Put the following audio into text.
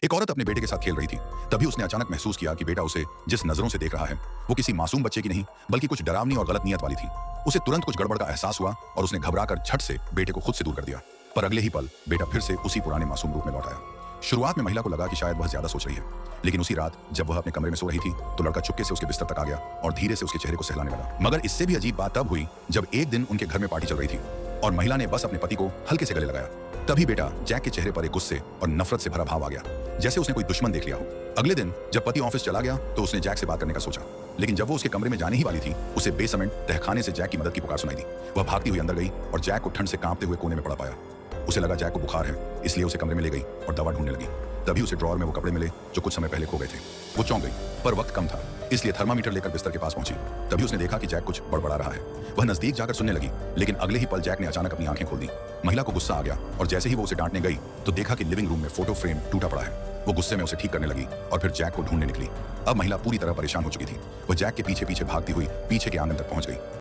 एक औरत अपने बेटे के साथ खेल रही थी। तभी उसने अचानक महसूस किया कि बेटा उसे जिस नजरों से देख रहा है वो किसी मासूम बच्चे की नहीं बल्कि कुछ डरावनी और गलत नीयत वाली थी। उसे तुरंत कुछ गड़बड़ का एहसास हुआ और उसने घबराकर झट से बेटे को खुद से दूर कर दिया। पर अगले ही पल बेटा फिर से उसी पुराने मासूम रूप में लौट आया। शुरुआत में महिला को लगा कि शायद वह ज्यादा सोच रही है, लेकिन उसी रात जब वह अपने कमरे में सो रही थी तो लड़का चुपके से उसके बिस्तर तक आ गया और धीरे से उसके चेहरे को सहलाने लगा। मगर इससे भी अजीब बात तब हुई जब एक दिन उनके घर में पार्टी चल रही थी और महिला ने बस अपने पति को हल्के से गले लगाया। तभी बेटा जैक के चेहरे पर एक गुस्से और नफरत से भरा भाव आ गया, जैसे उसने कोई दुश्मन देख लिया हो। अगले दिन जब पति ऑफिस चला गया तो उसने जैक से बात करने का सोचा, लेकिन जब वो उसके कमरे में जाने ही वाली थी उसे बेसमेंट तहखाने से जैक की मदद की पुकार सुनाई दी। वह भागती हुई अंदर गई और जैक को ठंड से कांपते हुए कोने में पड़ा पाया। उसे लगा जैक को बुखार है, इसलिए उसे कमरे में ले गई और दवा ढूंढने लगी। तभी उसे ड्रॉअर में वो कपड़े मिले जो कुछ समय पहले खो गए थे। वो चौंक गई, पर वक्त कम था, इसलिए थर्मामीटर लेकर बिस्तर के पास पहुंची। तभी उसने देखा कि जैक कुछ बड़बड़ा रहा है। वह नजदीक जाकर सुनने लगी, लेकिन अगले ही पल जैक ने अचानक अपनी आंखें खोल दी। महिला को गुस्सा आ गया और जैसे ही वो उसे डांटने गई तो देखा कि लिविंग रूम में फोटो फ्रेम टूटा पड़ा है। वो गुस्से में उसे ठीक करने लगी और फिर जैक को ढूंढने निकली। अब महिला पूरी तरह परेशान हो चुकी थी। वह जैक के पीछे पीछे भागती हुई पीछे के आंगन तक पहुंच गई।